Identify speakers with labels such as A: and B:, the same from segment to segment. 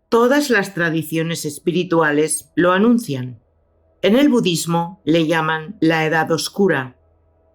A: Todas las tradiciones espirituales lo anuncian. En el budismo le llaman la Edad Oscura.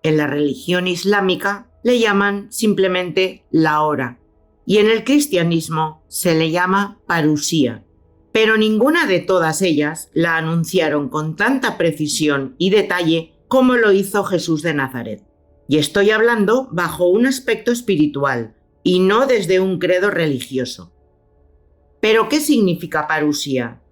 A: En la religión islámica le llaman simplemente la hora. Y en el cristianismo se le llama parusía. Pero ninguna de todas ellas la anunciaron con tanta precisión y detalle como lo hizo Jesús de Nazaret. Y estoy hablando bajo un aspecto espiritual y no desde un credo religioso. ¿Pero qué significa parusía?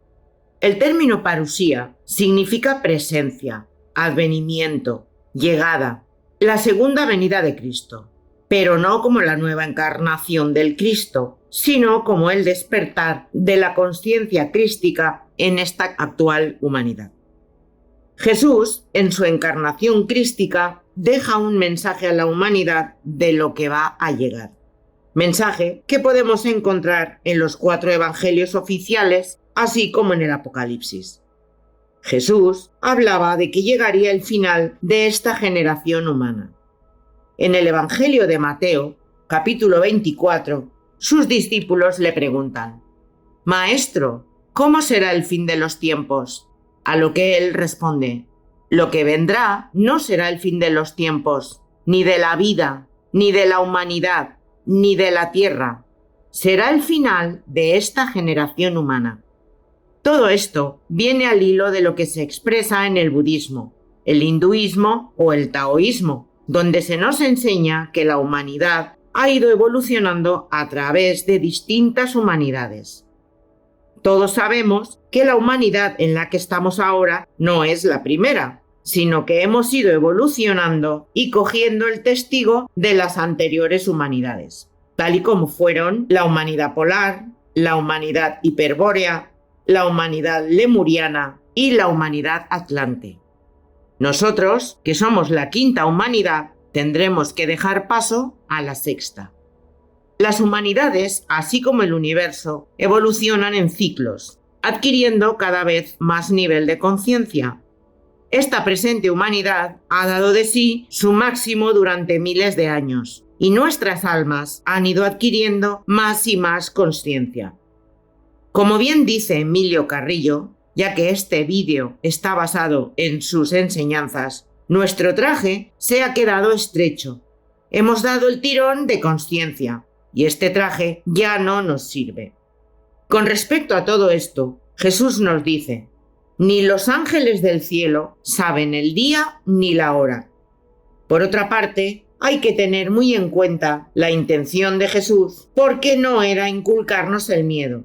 A: El término parusía significa presencia, advenimiento, llegada, la segunda venida de Cristo, pero no como la nueva encarnación del Cristo, sino como el despertar de la consciencia crística en esta actual humanidad. Jesús, en su encarnación crística, deja un mensaje a la humanidad de lo que va a llegar. Mensaje que podemos encontrar en los 4 evangelios oficiales, así como en el Apocalipsis. Jesús hablaba de que llegaría el final de esta generación humana. En el Evangelio de Mateo, capítulo 24, sus discípulos le preguntan: «Maestro, ¿cómo será el fin de los tiempos?». A lo que él responde: «Lo que vendrá no será el fin de los tiempos, ni de la vida, ni de la humanidad, ni de la tierra. Será el final de esta generación humana». Todo esto viene al hilo de lo que se expresa en el budismo, el hinduismo o el taoísmo, donde se nos enseña que la humanidad ha ido evolucionando a través de distintas humanidades. Todos sabemos que la humanidad en la que estamos ahora no es la primera, sino que hemos ido evolucionando y cogiendo el testigo de las anteriores humanidades, tal y como fueron la humanidad polar, la humanidad hiperbórea, la humanidad lemuriana y la humanidad atlante. Nosotros, que somos la 5ª humanidad, tendremos que dejar paso a la 6ª. Las humanidades, así como el universo, evolucionan en ciclos, adquiriendo cada vez más nivel de conciencia. Esta presente humanidad ha dado de sí su máximo durante miles de años, y nuestras almas han ido adquiriendo más y más consciencia. Como bien dice Emilio Carrillo, ya que este vídeo está basado en sus enseñanzas, nuestro traje se ha quedado estrecho. Hemos dado el tirón de consciencia y este traje ya no nos sirve. Con respecto a todo esto, Jesús nos dice: «Ni los ángeles del cielo saben el día ni la hora». Por otra parte, hay que tener muy en cuenta la intención de Jesús, porque no era inculcarnos el miedo.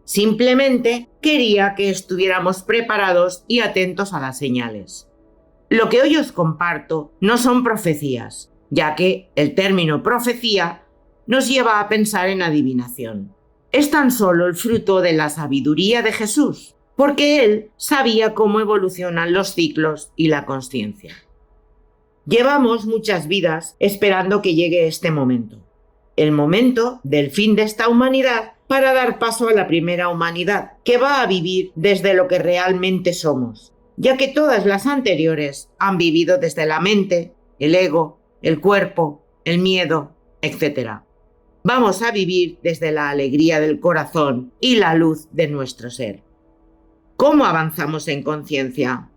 A: Simplemente quería que estuviéramos preparados y atentos a las señales. Lo que hoy os comparto no son profecías, ya que el término profecía nos lleva a pensar en adivinación. Es tan solo el fruto de la sabiduría de Jesús, porque él sabía cómo evolucionan los ciclos y la consciencia. Llevamos muchas vidas esperando que llegue este momento, el momento del fin de esta humanidad, para dar paso a la primera humanidad, que va a vivir desde lo que realmente somos, ya que todas las anteriores han vivido desde la mente, el ego, el cuerpo, el miedo, etc. Vamos a vivir desde la alegría del corazón y la luz de nuestro ser. ¿Cómo avanzamos en conciencia?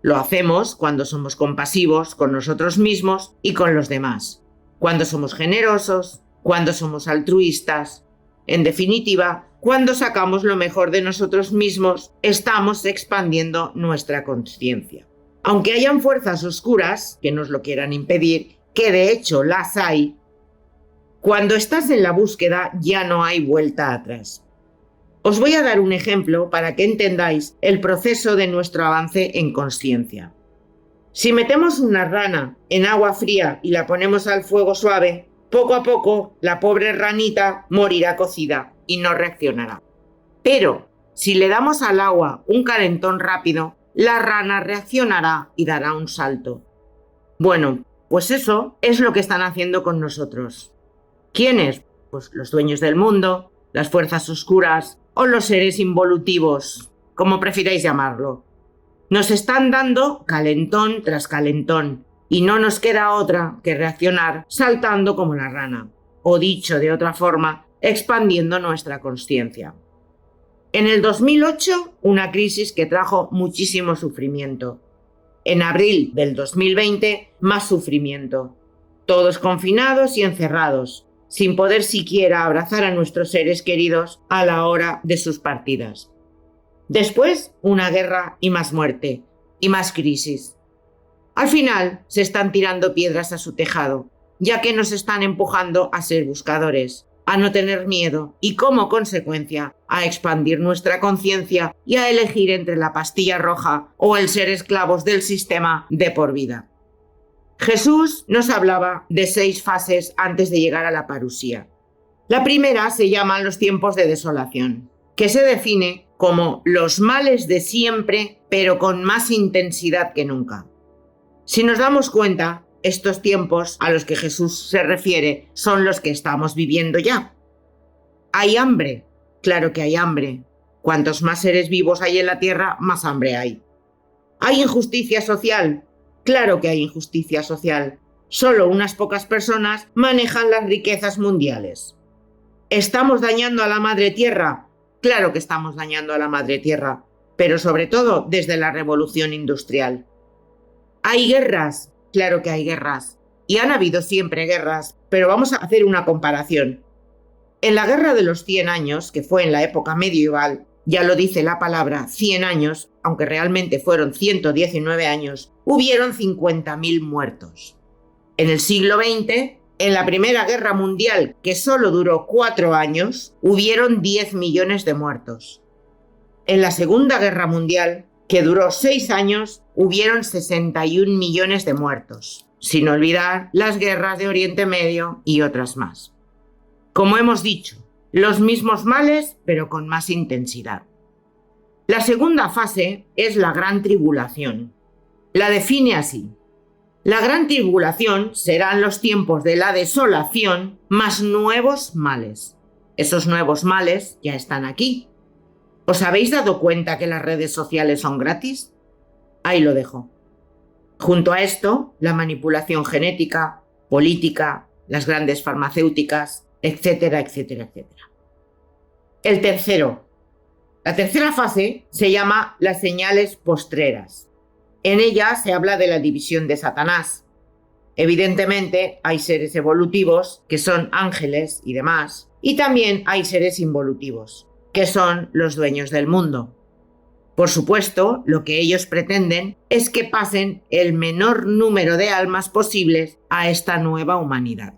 A: Lo hacemos cuando somos compasivos con nosotros mismos y con los demás, cuando somos generosos, cuando somos altruistas. En definitiva, cuando sacamos lo mejor de nosotros mismos, estamos expandiendo nuestra conciencia. Aunque hayan fuerzas oscuras que nos lo quieran impedir, que de hecho las hay, cuando estás en la búsqueda ya no hay vuelta atrás. Os voy a dar un ejemplo para que entendáis el proceso de nuestro avance en consciencia. Si metemos una rana en agua fría y la ponemos al fuego suave, poco a poco la pobre ranita morirá cocida y no reaccionará. Pero si le damos al agua un calentón rápido, la rana reaccionará y dará un salto. Bueno, pues eso es lo que están haciendo con nosotros. ¿Quiénes? Pues los dueños del mundo, las fuerzas oscuras o los seres involutivos, como prefiráis llamarlo. Nos están dando calentón tras calentón y no nos queda otra que reaccionar saltando como la rana, o dicho de otra forma, expandiendo nuestra consciencia. En el 2008, una crisis que trajo muchísimo sufrimiento. En abril del 2020, más sufrimiento. Todos confinados y encerrados, sin poder siquiera abrazar a nuestros seres queridos a la hora de sus partidas. Después, una guerra y más muerte, y más crisis. Al final, se están tirando piedras a su tejado, ya que nos están empujando a ser buscadores, a no tener miedo y, como consecuencia, a expandir nuestra conciencia y a elegir entre la pastilla roja o el ser esclavos del sistema de por vida. Jesús nos hablaba de 6 fases antes de llegar a la parusía. La primera se llama los tiempos de desolación, que se define como los males de siempre, pero con más intensidad que nunca. Si nos damos cuenta, estos tiempos a los que Jesús se refiere son los que estamos viviendo ya. ¿Hay hambre? Claro que hay hambre. Cuantos más seres vivos hay en la tierra, más hambre hay. ¿Hay injusticia social? Claro que hay injusticia social. Solo unas pocas personas manejan las riquezas mundiales. ¿Estamos dañando a la madre tierra? Claro que estamos dañando a la madre tierra, pero sobre todo desde la revolución industrial. ¿Hay guerras? Claro que hay guerras. Y han habido siempre guerras, pero vamos a hacer una comparación. En la Guerra de los 100 años, que fue en la época medieval, ya lo dice la palabra 100 años, aunque realmente fueron 119 años, hubieron 50.000 muertos. En el siglo XX, en la Primera Guerra Mundial, que solo duró 4 años, hubieron 10 millones de muertos. En la Segunda Guerra Mundial, que duró 6 años, hubieron 61 millones de muertos, sin olvidar las guerras de Oriente Medio y otras más. Como hemos dicho, los mismos males, pero con más intensidad. La segunda fase es la Gran Tribulación. La define así: la Gran Tribulación serán los tiempos de la desolación más nuevos males. Esos nuevos males ya están aquí. ¿Os habéis dado cuenta que las redes sociales son gratis? Ahí lo dejo. Junto a esto, la manipulación genética, política, las grandes farmacéuticas, etcétera, etcétera, etcétera. La tercera fase se llama las señales postreras. En ella se habla de la división de Satanás. Evidentemente, hay seres evolutivos, que son ángeles y demás, y también hay seres involutivos, que son los dueños del mundo. Por supuesto, lo que ellos pretenden es que pasen el menor número de almas posibles a esta nueva humanidad.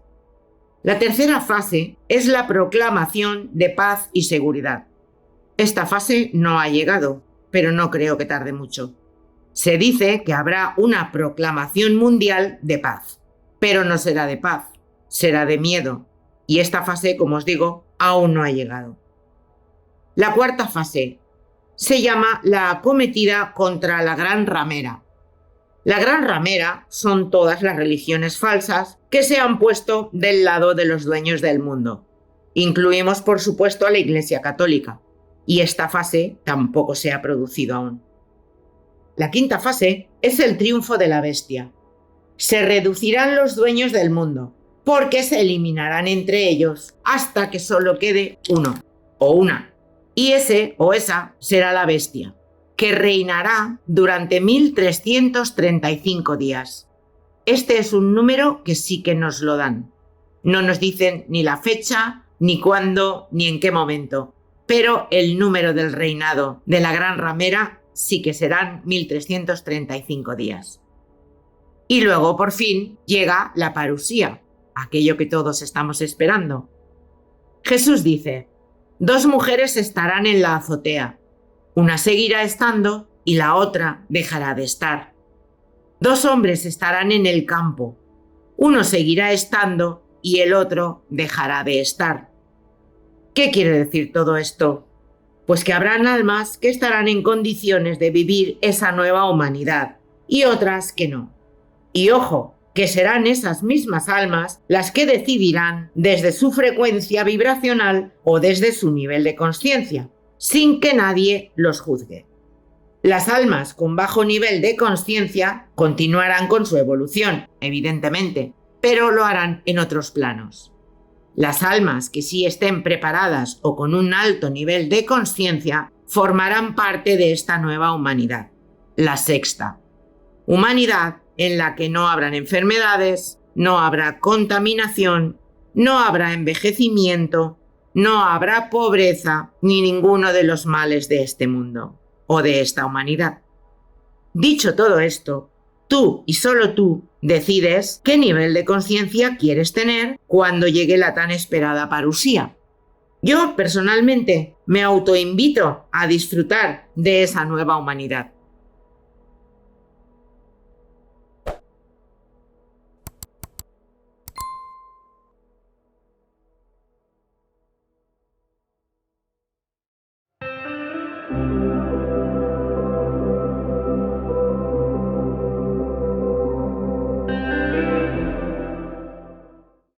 A: La tercera fase es la proclamación de paz y seguridad. Esta fase no ha llegado, pero no creo que tarde mucho. Se dice que habrá una proclamación mundial de paz, pero no será de paz, será de miedo. Y esta fase, como os digo, aún no ha llegado. La cuarta fase se llama la acometida contra la Gran Ramera. La Gran Ramera son todas las religiones falsas que se han puesto del lado de los dueños del mundo. Incluimos, por supuesto, a la Iglesia Católica. Y esta fase tampoco se ha producido aún. La quinta fase es el triunfo de la bestia. Se reducirán los dueños del mundo, porque se eliminarán entre ellos hasta que solo quede uno o una. Y ese o esa será la bestia, que reinará durante 1335 días. Este es un número que sí que nos lo dan. No nos dicen ni la fecha, ni cuándo, ni en qué momento. Pero el número del reinado de la Gran Ramera sí que serán 1335 días. Y luego, por fin, llega la parusía, aquello que todos estamos esperando. Jesús dice: 2 mujeres estarán en la azotea. Una seguirá estando y la otra dejará de estar. 2 hombres estarán en el campo. Uno seguirá estando y el otro dejará de estar. ¿Qué quiere decir todo esto? Pues que habrán almas que estarán en condiciones de vivir esa nueva humanidad y otras que no. Y ojo, que serán esas mismas almas las que decidirán desde su frecuencia vibracional o desde su nivel de consciencia, sin que nadie los juzgue. Las almas con bajo nivel de conciencia continuarán con su evolución, evidentemente, pero lo harán en otros planos. Las almas que sí estén preparadas o con un alto nivel de conciencia formarán parte de esta nueva humanidad, la sexta. Humanidad en la que no habrán enfermedades, no habrá contaminación, no habrá envejecimiento, no habrá pobreza ni ninguno de los males de este mundo o de esta humanidad. Dicho todo esto, tú y solo tú decides qué nivel de conciencia quieres tener cuando llegue la tan esperada parusía. Yo, personalmente, me autoinvito a disfrutar de esa nueva humanidad.